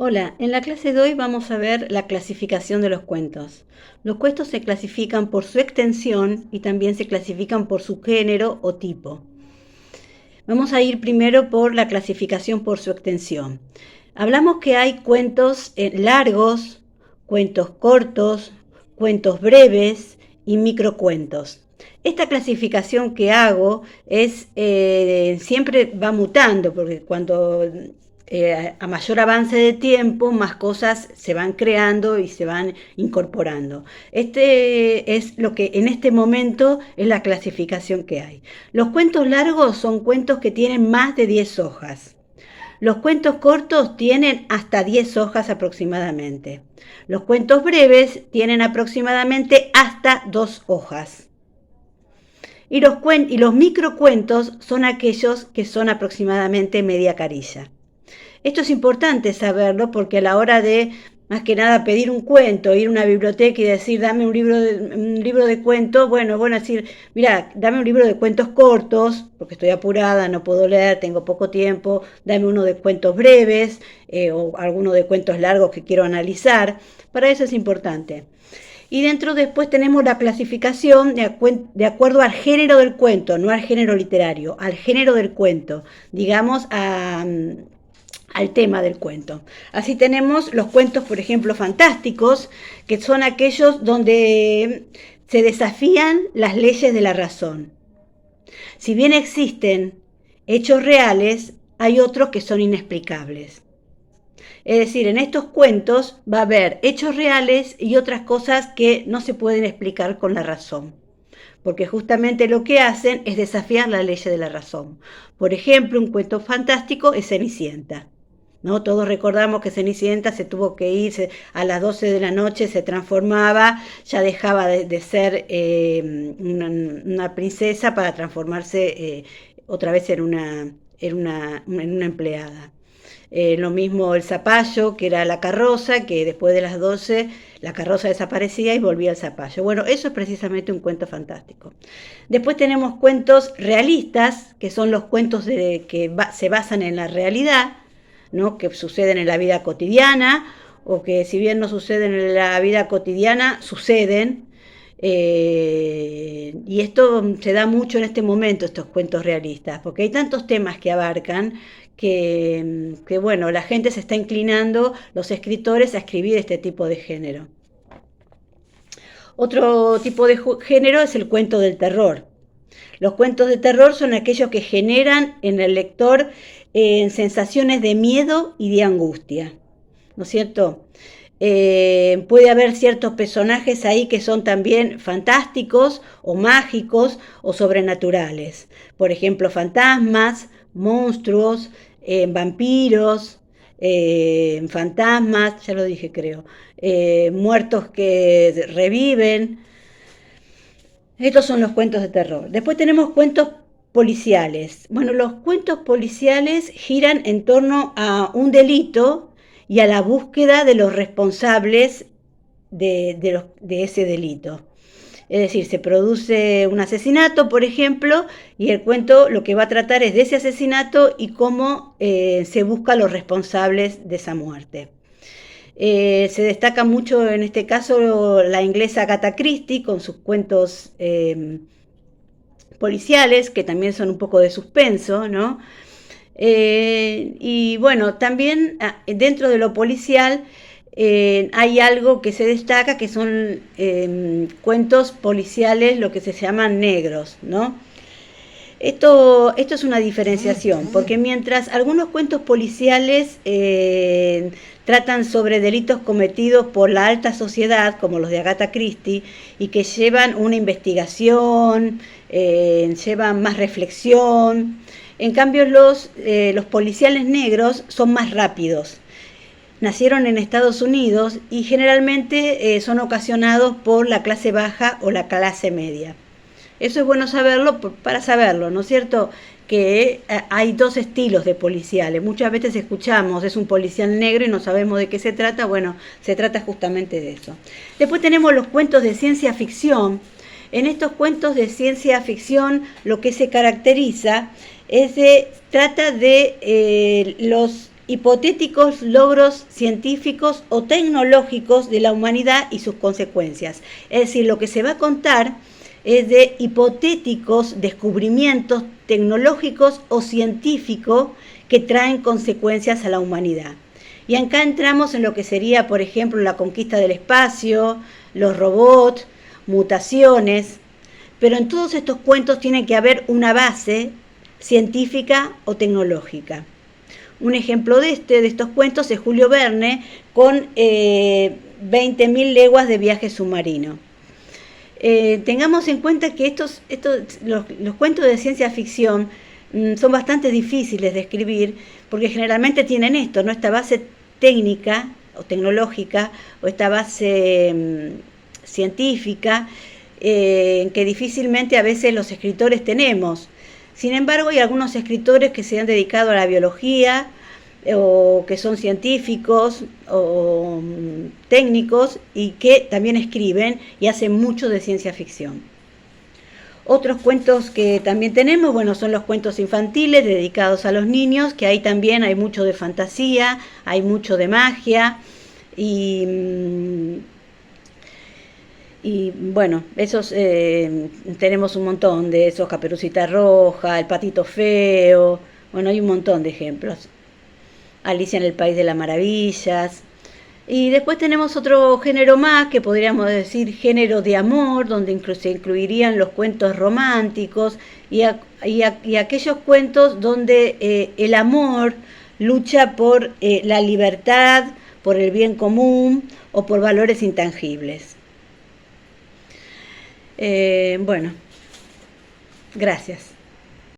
Hola, en la clase de hoy vamos a ver la clasificación de los cuentos. Los cuentos se clasifican por su extensión y también se clasifican por su género o tipo. Vamos a ir primero por la clasificación por su extensión. Hablamos que hay cuentos largos, cuentos cortos, cuentos breves y microcuentos. Esta clasificación que hago es siempre va mutando, porque cuando a mayor avance de tiempo, más cosas se van creando y se van incorporando. Este es lo que en este momento es la clasificación que hay. Los cuentos largos son cuentos que tienen más de 10 hojas. Los cuentos cortos tienen hasta 10 hojas aproximadamente. Los cuentos breves tienen aproximadamente hasta 2 hojas. Y los microcuentos son aquellos que son aproximadamente media carilla. Esto es importante saberlo porque a la hora de, más que nada, pedir un cuento, ir a una biblioteca y decir, dame un libro de cuentos, bueno, decir, mira, dame un libro de cuentos cortos, porque estoy apurada, no puedo leer, tengo poco tiempo, dame uno de cuentos breves o alguno de cuentos largos que quiero analizar. Para eso es importante. Y dentro después tenemos la clasificación de acuerdo al género del cuento, no al género literario, al género del cuento, digamos al tema del cuento. Así tenemos los cuentos, por ejemplo, fantásticos, que son aquellos donde se desafían las leyes de la razón. Si bien existen hechos reales, hay otros que son inexplicables. Es decir, en estos cuentos va a haber hechos reales y otras cosas que no se pueden explicar con la razón, porque justamente lo que hacen es desafiar las leyes de la razón. Por ejemplo, un cuento fantástico es Cenicienta. ¿No? Todos recordamos que Cenicienta se tuvo que ir a las 12 de la noche, se transformaba, ya dejaba de ser una princesa para transformarse otra vez en una empleada. Lo mismo el zapallo, que era la carroza, que después de las 12 la carroza desaparecía y volvía el zapallo. Bueno, eso es precisamente un cuento fantástico. Después tenemos cuentos realistas, que son los cuentos que se basan en la realidad, ¿no? Que suceden en la vida cotidiana, o que si bien no suceden en la vida cotidiana, suceden. Y esto se da mucho en este momento, estos cuentos realistas, porque hay tantos temas que abarcan que bueno, la gente se está inclinando, los escritores, a escribir este tipo de género. Otro tipo de género es el cuento del terror. Los cuentos de terror son aquellos que generan en el lector sensaciones de miedo y de angustia, ¿no es cierto? Puede haber ciertos personajes ahí que son también fantásticos o mágicos o sobrenaturales. Por ejemplo, fantasmas, monstruos, vampiros, fantasmas, ya lo dije creo, muertos que reviven. Estos son los cuentos de terror. Después tenemos cuentos policiales. Bueno, los cuentos policiales giran en torno a un delito y a la búsqueda de los responsables de ese delito. Es decir, se produce un asesinato, por ejemplo, y el cuento lo que va a tratar es de ese asesinato y cómo se busca a los responsables de esa muerte. Se destaca mucho en este caso la inglesa Agatha Christie con sus cuentos policiales, que también son un poco de suspenso, ¿no? Y bueno, también dentro de lo policial hay algo que se destaca, que son cuentos policiales, lo que se llaman negros, ¿no? Esto es una diferenciación, porque mientras algunos cuentos policiales tratan sobre delitos cometidos por la alta sociedad, como los de Agatha Christie, y que llevan una investigación, llevan más reflexión, en cambio los policiales negros son más rápidos. Nacieron en Estados Unidos y generalmente son ocasionados por la clase baja o la clase media. Eso es bueno saberlo para saberlo, ¿no es cierto? Que hay dos estilos de policiales. Muchas veces escuchamos, es un policial negro y no sabemos de qué se trata. Bueno, se trata justamente de eso. Después tenemos los cuentos de ciencia ficción. En estos cuentos de ciencia ficción lo que se caracteriza es trata de los hipotéticos logros científicos o tecnológicos de la humanidad y sus consecuencias. Es decir, lo que se va a contar es de hipotéticos descubrimientos tecnológicos o científicos que traen consecuencias a la humanidad. Y acá entramos en lo que sería, por ejemplo, la conquista del espacio, los robots, mutaciones, pero en todos estos cuentos tiene que haber una base científica o tecnológica. Un ejemplo de estos cuentos es Julio Verne con 20.000 leguas de viaje submarino. Tengamos en cuenta que los cuentos de ciencia ficción son bastante difíciles de escribir porque generalmente tienen esto, ¿no? Esta base técnica o tecnológica o esta base científica que difícilmente a veces los escritores tenemos. Sin embargo, hay algunos escritores que se han dedicado a la biología o que son científicos o técnicos y que también escriben y hacen mucho de ciencia ficción. Otros cuentos que también tenemos, bueno, son los cuentos infantiles dedicados a los niños, que ahí también hay mucho de fantasía, hay mucho de magia y bueno, esos tenemos un montón de esos, Caperucita Roja, El Patito Feo, bueno, hay un montón de ejemplos. Alicia en el País de las Maravillas. Y después tenemos otro género más, que podríamos decir género de amor, donde se incluirían los cuentos románticos y aquellos cuentos donde el amor lucha por la libertad, por el bien común o por valores intangibles. Bueno, gracias.